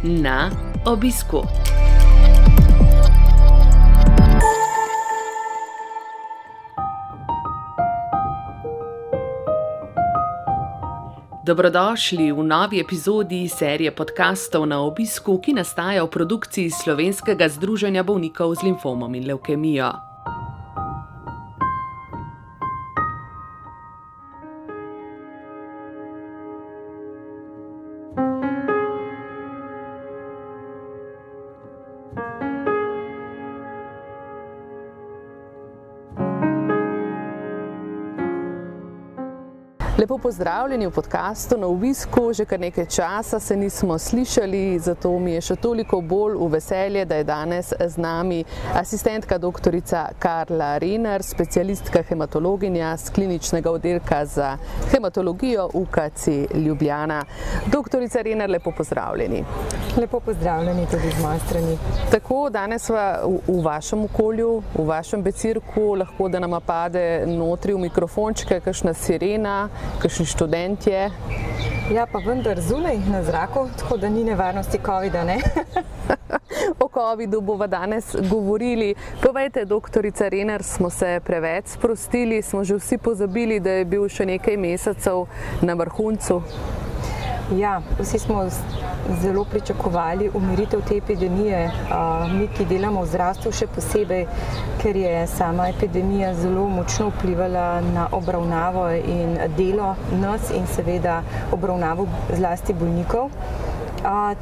Na obisku. Dobrodošli v novi epizodi serije podkastov Na obisku, ki nastaja v produkciji Slovenskega združenja bolnikov z limfomom in levkemijo. Lepo pozdravljeni v podkastu Na obisku. Že kar nekaj časa se nismo slišali, zato mi je še toliko bolj v veselje, da je danes z nami asistentka doktorica Karla Renar, specialistka hematologinja z kliničnega oddelka za hematologijo UKC Ljubljana. Doktorica Renar, lepo pozdravljeni. Lepo pozdravljeni tudi z moje strani. Tako, danes v vašem okolju, v vašem becirku, lahko da nama pade notri v mikrofončke kakšna sirena, kakšni študentje. Ja, pa vendar zunaj na zraku, tako da ni nevarnosti covida, ne? O covidu bova danes govorili. Povejte, doktorica Renar, smo se preveč sprostili, smo že vsi pozabili, da je bil še nekaj mesecev na vrhuncu? Ja, vsi smo zelo pričakovali umiritev te epidemije. Mi, ki delamo v zdravstvu, še posebej, ker je sama epidemija zelo močno vplivala na obravnavo in delo nas in seveda obravnavo zlasti bolnikov.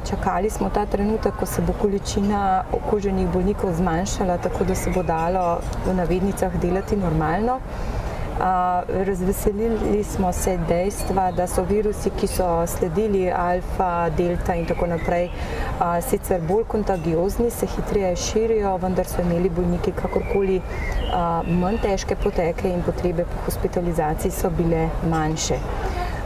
Čakali smo ta trenutek, ko se bo količina okuženih bolnikov zmanjšala, tako da se bo dalo v navednicah delati normalno. Razveselili smo se dejstva, da so virusi, ki so sledili alfa, delta in tako naprej, sicer bolj kontagiozni, se hitreje širijo, vendar so imeli bolniki kakorkoli manj težke poteke in potrebe po hospitalizaciji so bile manjše.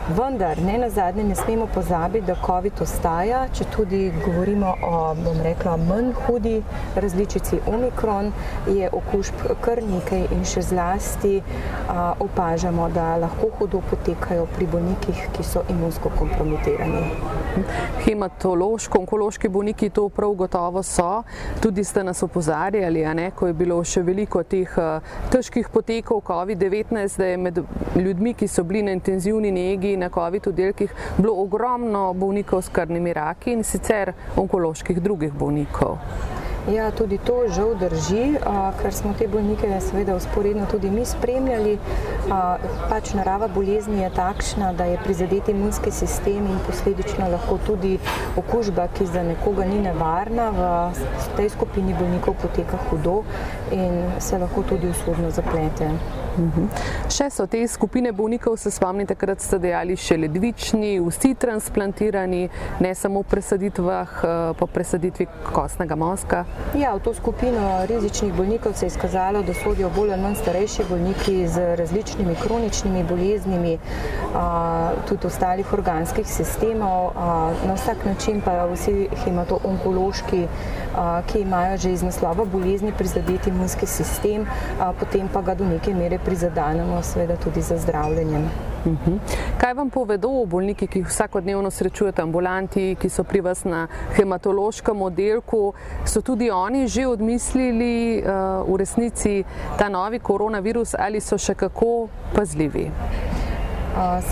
Vendar, ne nazadnje, ne smemo pozabiti, da COVID ostaja, če tudi govorimo o, bom rekla, manj hudi različici Omikron, je okužb kar nekaj in še zlasti opažamo, da lahko hudo potekajo pri bolnikih, ki so imunsko kompromitirani. Hematološko-onkološki bolniki to prav gotovo so. Tudi ste nas opozarjali, ko je bilo še veliko teh težkih potekov COVID-19, da je med ljudmi, ki so bili na intenzivni negi na COVID oddelkih, bilo ogromno bolnikov s krvnimi raki in sicer onkoloških drugih bolnikov. Ja, tudi to žal drži, ker smo te bolnike seveda vzporedno tudi mi spremljali. Pač narava bolezni je takšna, da je prizadet imunski sistem in posledično lahko tudi okužba, ki za nekoga ni nevarna, v tej skupini bolnikov poteka hudo in se lahko tudi usodno zaplete. Še so te skupine bolnikov, se spomnite, takrat ste dejali, še ledvični, vsi transplantirani, ne samo v presaditvah, po presaditvi kostnega mozga? Ja, v to skupino rizičnih bolnikov se je izkazalo, da sodijo bolj ali manj starejši bolniki z različnimi kroničnimi boleznimi, tudi ostalih organskih sistemov, na vsak način pa vsi hemato-onkološki, ki imajo že iz naslova bolezni prizadet imunski sistem, potem pa ga do neke mere prizadanemo seveda tudi za zdravljenjem. Kaj vam povedo bolniki, ki jih vsakodnevno srečujete, ambulanti, ki so pri vas na hematološkem oddelku? So tudi oni že odmislili v resnici ta novi koronavirus ali so še kako pazljivi?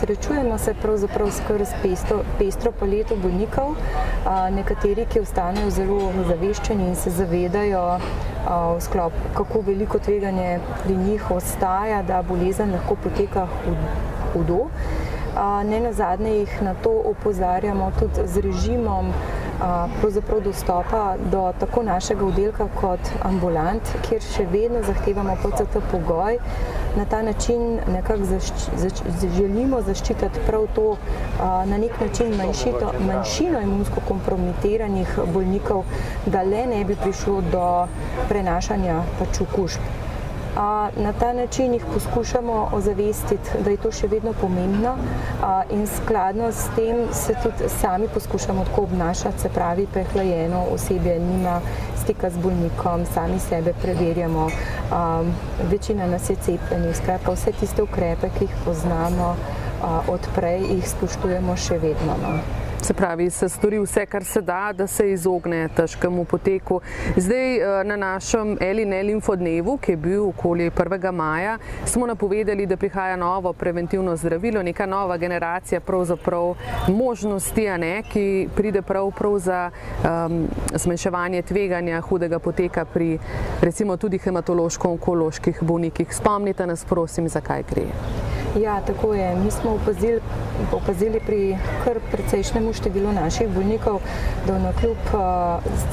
Srečujemo se pravzaprav skoraj s pestro paleto bolnikov, nekateri, ki ostanejo zelo zaveščeni in se zavedajo v sklopu, kako veliko tveganje pri njih ostaja, da bolezen lahko poteka hudo. Ne nazadnje jih na to opozarjamo tudi z režimom pravzaprav dostopa do tako našega oddelka kot ambulant, kjer še vedno zahtevamo PCT pogoj. Na ta način nekako želimo zaščititi prav to na nek način manjšino imunsko kompromitiranih bolnikov, da le ne bi prišlo do prenašanja okužb. Na ta način jih poskušamo ozavestiti, da je to še vedno pomembno in skladno s tem se tudi sami poskušamo tako obnašati, se pravi prehlajeno osebje nima stika z bolnikom, sami sebe preverjamo, večina nas je cepljenih, skratka vse tiste ukrepe, ki jih poznamo od prej, jih spoštujemo še vedno. Se pravi, se stori vse, kar se da se izogne težkemu poteku. Zdaj na našem L&L-infodnevu, ki je bil okoli 1. maja, smo napovedali, da prihaja novo preventivno zdravilo, neka nova generacija pravzaprav možnosti, ki pride prav za zmanjševanje tveganja hudega poteka pri recimo tudi hematološko-onkoloških bolnikih. Spomnite nas, prosim, zakaj gre. Ja, tako je. Mi smo opazili pri kar precejšnjemu številu naših bolnikov, da navkljub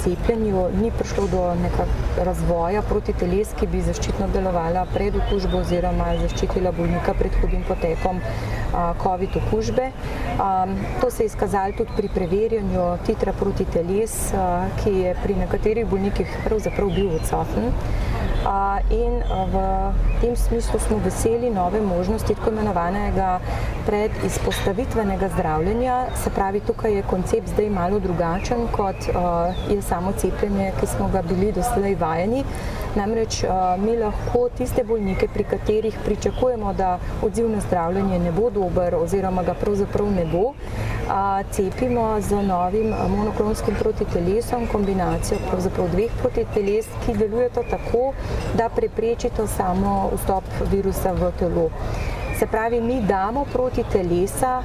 cepljenju ni prišlo do nekega razvoja protiteles, ki bi zaščitno delovala pred okužbo oziroma zaščitila bolnika pred hudim potekom COVID okužbe. To se je izkazalo tudi pri preverjanju titra protiteles, ki je pri nekaterih bolnikih pravzaprav bil odsoten. In v tem smislu smo veseli nove možnosti tako imenovanega predizpostavitvenega zdravljenja. Se pravi, tukaj je koncept zdaj malo drugačen, kot je samo cepljenje, ki smo ga bili doslej vajeni. Namreč mi lahko tiste bolnike, pri katerih pričakujemo, da odziv na zdravljenje ne bo dober oziroma ga pravzaprav ne bo, cepimo z novim monoklonskim protitelesom, kombinacijo pravzaprav dveh protiteles, ki delujeta tako, da preprečita samo vstop virusa v telo. Se pravi, mi damo protitelesa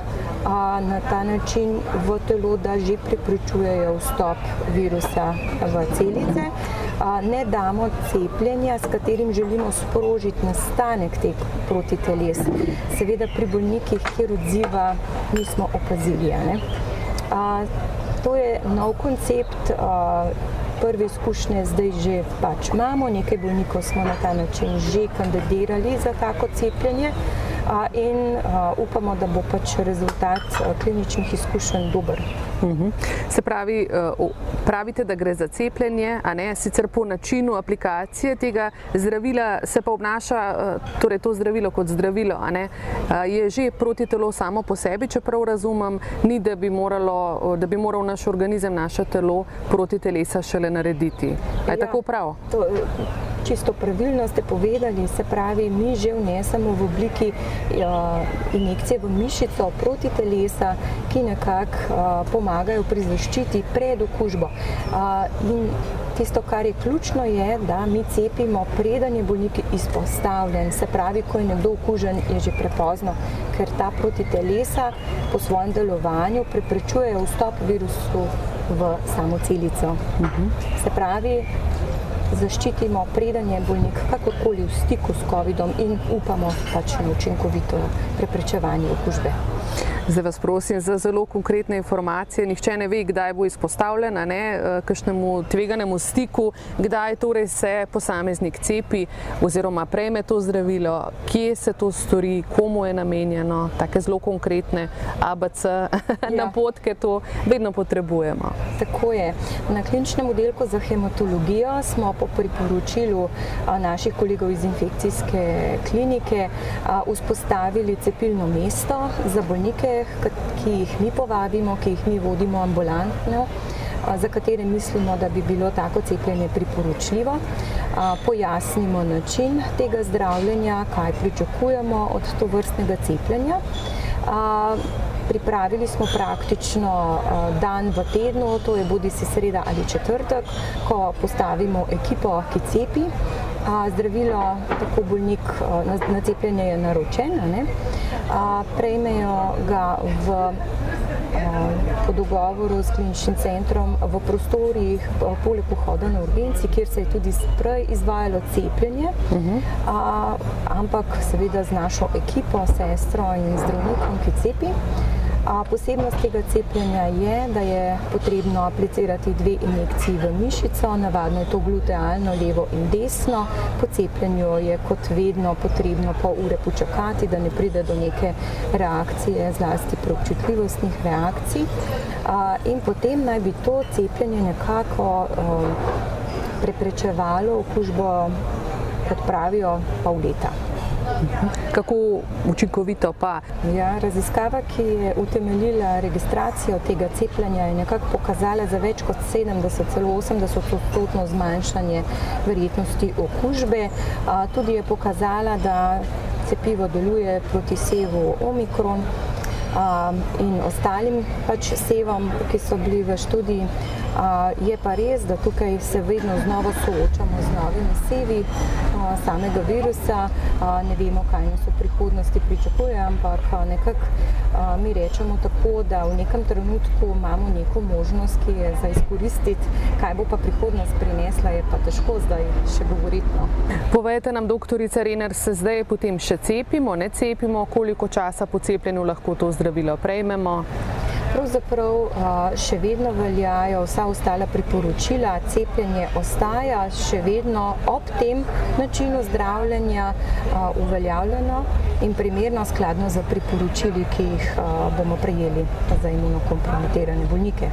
na ta način v telo, da že preprečujejo vstop virusa v celice. Ne damo cepljenja, s katerim želimo sprožiti nastanek teh protiteles. Seveda pri bolnikih, kjer odziva nismo opazili. To je nov koncept. Prve izkušnje zdaj že imamo, nekaj bolnikov smo na ta način že kandidirali za tako cepljenje in upamo, da bo rezultat kliničnih izkušenj dober. Se pravi, pravite, da gre za cepljenje, sicer po načinu aplikacije tega zdravila se pa obnaša, torej to zdravilo kot zdravilo, je že protitelo samo po sebi, čeprav razumem, ni da bi moral naš organizem, naše telo protitelesa šele narediti. Je tako prav? Čisto pravilno ste povedali, se pravi, mi že vnesemo v obliki injekcije v mišico protitelesa, ki nekako pomagajo pri zaščiti pred okužbo. In tisto, kar je ključno, je, da mi cepimo, preden je bolnik izpostavljen. Se pravi, ko je nekdo okužen, je že prepozno, ker ta protitelesa po svojem delovanju preprečujejo vstop virusu v samo celico. Se pravi, zaščitimo, preden je bolnik kakorkoli v stiku s COVID-om in upamo na učinkovito preprečevanje okužbe. Zdaj vas prosim za zelo konkretne informacije. Nihče ne ve, kdaj bo izpostavljen kakšnemu tveganemu stiku, kdaj torej se posameznik cepi oziroma prejme to zdravilo, kje se to stori, komu je namenjeno, take zelo konkretne ABC napotke, to vedno potrebujemo. Tako je. Na kliničnem oddelku za hematologijo smo po priporočilu naših kolegov iz infekcijske klinike vzpostavili cepilno mesto za bolnike, ki jih mi povabimo, ki jih mi vodimo ambulantno, za katere mislimo, da bi bilo tako cepljenje priporočljivo. Pojasnimo način tega zdravljenja, kaj pričakujemo od tovrstnega cepljenja. Pripravili smo praktično dan v tednu, to je bodisi sreda ali četrtek, ko postavimo ekipo, ki cepi. Zdravilo, tako bolnik na cepljenje je naročen, prejmejo ga po dogovoru s kliničnim centrom v prostorih poleg vhoda na urgenci, kjer se je tudi prej izvajalo cepljenje, ampak seveda z našo ekipo, sestro in zdravnikom, ki cepi. Posebnost tega cepljenja je, da je potrebno aplicirati 2 injekciji v mišico, navadno je to glutealno, levo in desno. Po cepljenju je kot vedno potrebno pol ure počakati, da ne pride do neke reakcije, zlasti preobčutljivostnih reakcij. In potem naj bi to cepljenje nekako preprečevalo okužbo, kot pravijo, pol leta. Kako učinkovito pa? Raziskava, ki je utemeljila registracijo tega cepljenja, je nekako pokazala za več kot 70, celo 80% zmanjšanje verjetnosti okužbe. Tudi je pokazala, da cepivo deluje proti sevu omikron. in ostalim pač sevom, ki so bili v študiji. Je pa res, da tukaj se vedno znova soočamo z novimi sevi samega virusa. Ne vemo, kaj nas v prihodnosti pričakuje, ampak nekako mi rečemo tako, da v nekem trenutku imamo neko možnost, ki je za izkoristiti. Kaj bo pa prihodnost prinesla, je pa težko zdaj še govoriti. No. Povejte nam, doktorica Reiner, se zdaj potem še cepimo, ne cepimo, koliko časa po cepljenju lahko to zdravilo prejmemo? Pravzaprav še vedno veljajo vsa ostala priporočila, cepljenje ostaja še vedno ob tem načinu zdravljenja uveljavljeno in primerno skladno za priporočili, ki jih bomo prejeli za imunokompromitirane bolnike.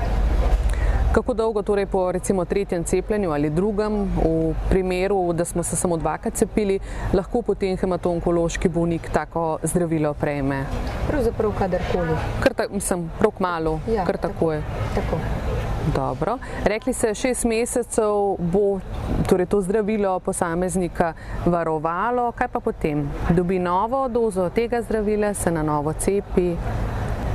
Kako dolgo torej po recimo tretjem cepljenju ali drugem, v primeru, da smo se samo dvakrat cepili, lahko potem hemato-onkološki bolnik tako zdravilo prejme? Pravzaprav kadarkoli. Prav kmalu, ja, kar takoj. Tako. Dobro. Rekli ste, 6 mesecev bo torej to zdravilo posameznika varovalo. Kaj pa potem? Dobi novo dozo tega zdravila, se na novo cepi?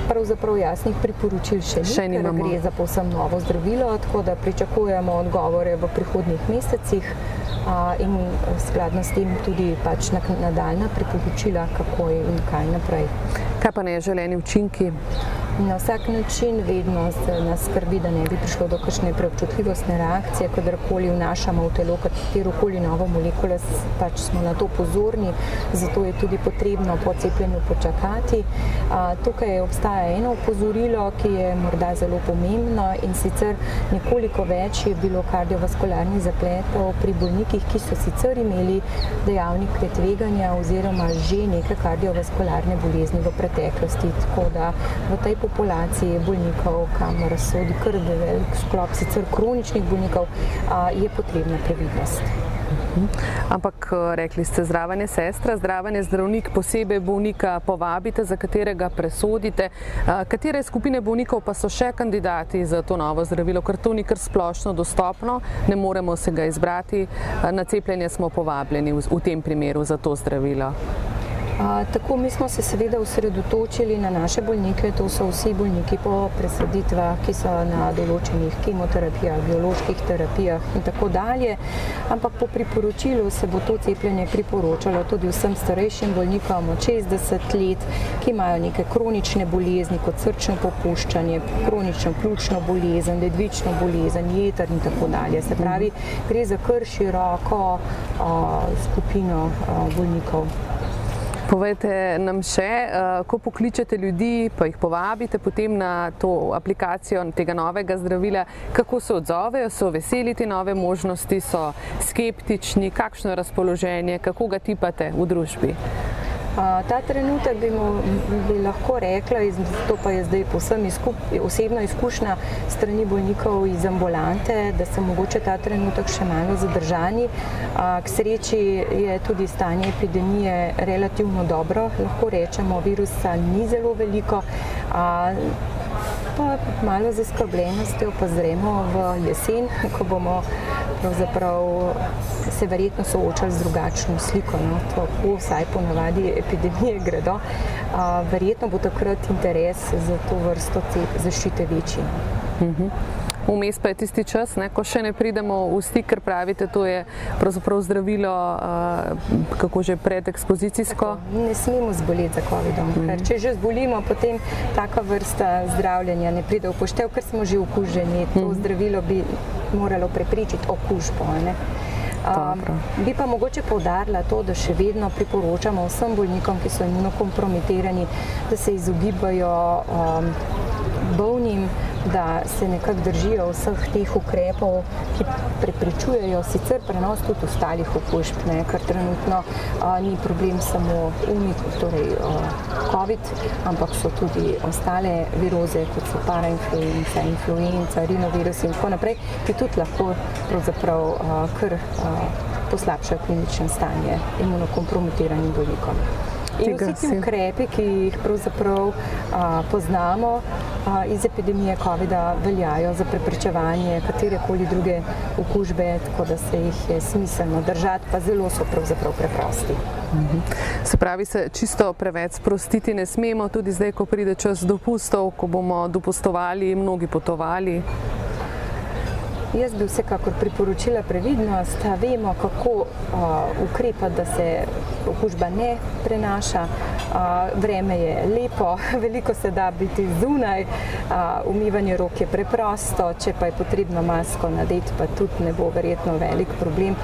Pravzaprav jasnih priporočil še ni, ker gre za povsem novo zdravilo, tako da pričakujemo odgovore v prihodnjih mesecih in skladno s tem tudi pač nadaljnja priporočila, kako je in kaj naprej. Kaj pa neželeni učinki? Na vsak način vedno nas skrbi, da ne bi prišlo do kakšne preobčutljivostne reakcije, kadarkoli vnašamo v telo katerokoli novo molekulo, pač smo na to pozorni, zato je tudi potrebno po cepljenju počakati. Tukaj obstaja eno opozorilo, ki je morda zelo pomembno, in sicer nekoliko več je bilo kardiovaskularnih zapletov pri bolnikih, ki so sicer imeli dejavnike tveganja oziroma že neke kardiovaskularne bolezni v preteklosti, tako da v tej populaciji bolnikov, kamor sodi kar velik sklop sicer kroničnih bolnikov, je potrebna previdnost. Ampak rekli ste, zraven je sestra, zraven je zdravnik, posebej bolnika povabite, za katerega presodite. Katere skupine bolnikov pa so še kandidati za to novo zdravilo, ker to ni kar splošno dostopno, ne moremo se ga izbrati, na cepljenje smo povabljeni v tem primeru za to zdravilo? Tako, mi smo se seveda osredotočili na naše bolnike, to so vsi bolniki po presaditvah, ki so na določenih kemoterapijah, bioloških terapijah in tako dalje, ampak po priporočilu se bo to cepljenje priporočalo tudi vsem starejšim bolnikom od 60 let, ki imajo neke kronične bolezni, kot srčno popuščanje, kronično pljučno bolezen, ledvično bolezen, jeter in tako dalje. Se pravi, gre za kar široko skupino bolnikov. Povejte nam še, ko pokličete ljudi, pa jih povabite potem na to aplikacijo tega novega zdravila, kako se odzovejo, so veseli te nove možnosti, so skeptični, kakšno je razpoloženje, kako ga tipate v družbi? Ta trenutek bi lahko rekla, to pa je zdaj povsem osebna izkušnja strani bolnikov iz ambulante, da so mogoče ta trenutek še malo zadržani. K sreči je tudi stanje epidemije relativno dobro, lahko rečemo, virusa ni zelo veliko. Pa malo zaskrbljenostjo pa zremo v jesen, ko bomo pravzaprav se verjetno soočali z drugačno sliko, no, tako vsaj ponavadi epidemije gredo. Verjetno bo takrat interes za to vrsto zaščite večji. Vmes pa je tisti čas, ko še ne pridemo v stik, ker pravite, to je pravzaprav zdravilo, kako že predekspozicijsko? Ne smemo zboleti za covidom, ker če že zbolimo, potem taka vrsta zdravljenja ne pride v poštev, ker smo že okuženi. To zdravilo bi moralo preprečiti okužbo. Bi pa mogoče poudarila to, da še vedno priporočamo vsem bolnikom, ki so imunokompromitirani, da se izogibajo bolnim, da se nekako držijo vseh teh ukrepov, ki preprečujejo sicer prenos tudi ostalih okužb, ker trenutno ni problem samo torej COVID, ampak so tudi ostale viroze, kot so parainfluenca, influenca, rinovirus in tako naprej, ki tudi lahko pravzaprav kar poslabšajo klinično stanje imunokompromitiranim bolnikom. In vsi ti ukrepi, ki jih pravzaprav poznamo iz epidemije COVID-a, veljajo za preprečevanje katerekoli druge okužbe, tako da se jih je smiselno držati, pa zelo so pravzaprav preprosti. Se pravi, se čisto preveč sprostiti ne smemo, tudi zdaj, ko pride čas dopustov, ko bomo dopustovali, mnogi potovali? Jaz bi vsekakor priporočila previdnost, vemo, kako ukrepati, da se okužba ne prenaša. Vreme je lepo, veliko se da biti zunaj, umivanje rok je preprosto, če pa je potrebno masko nadeti, pa tudi ne bo verjetno velik problem.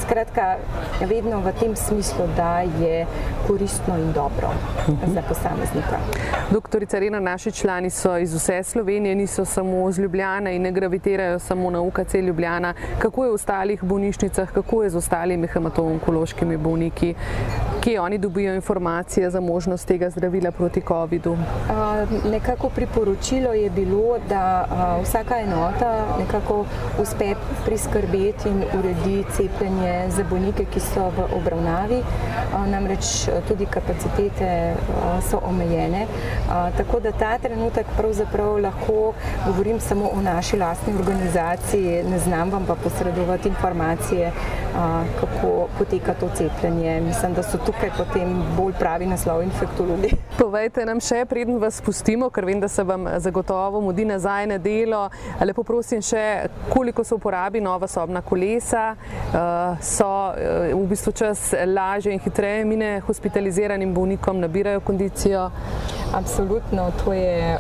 Skratka, vedno v tem smislu, da je koristno in dobro za posameznika. Doktorica Rena, naši člani so iz vse Slovenije, niso samo z Ljubljane in ne gravitirajo samo na UKC Ljubljana. Kako je v ostalih bolnišnicah, kako je z ostalimi hemato-onkološkimi bolniki? Kje oni dobijo informacije za možnost tega zdravila proti COVID-u? Nekako priporočilo je bilo, da vsaka enota nekako uspe priskrbeti in uredi cepljenje za bolnike, ki so v obravnavi. Namreč tudi kapacitete so omejene. Tako da ta trenutek pravzaprav lahko govorim samo o naši lastni organizaciji, ne znam vam pa posredovati informacije, kako poteka to cepljenje. Mislim, da so tukaj potem bolj pravi naslov infektologi. Povejte nam še, preden vas spustimo, ker vem, da se vam zagotovo mudi nazaj na delo. Lepo prosim še, koliko se uporabi nova sobna kolesa? So v bistvu čas lažje in hitreje mine hospitaliziranim bolnikom, nabirajo kondicijo? Absolutno, to je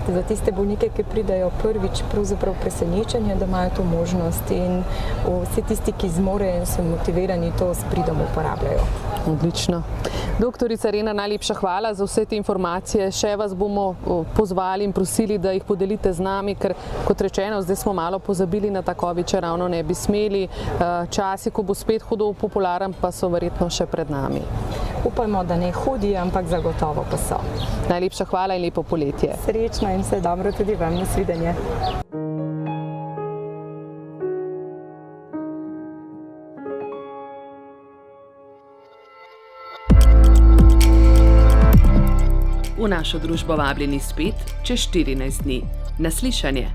za tiste bolnike, ki pridejo prvič, pravzaprav presenečenje, da imajo to možnost, in vsi tisti, ki zmorejo in so motivirani, to s pridom uporabljajo. Odlično. Doktorica Rena, najlepša hvala za vse te informacije. Še vas bomo pozvali in prosili, da jih podelite z nami, ker, kot rečeno, zdaj smo malo pozabili na ta COVID, če ravno ne bi smeli. Časi, ko bo spet hudo popularen, pa so verjetno še pred nami. Upajmo, da ne hudi, ampak zagotovo pa so. Najlepša hvala in lepo poletje. Srečno in vse dobro tudi vam. Nasvidenje. V našo družbo vabljeni spet čez 14 dni. Na slišanje!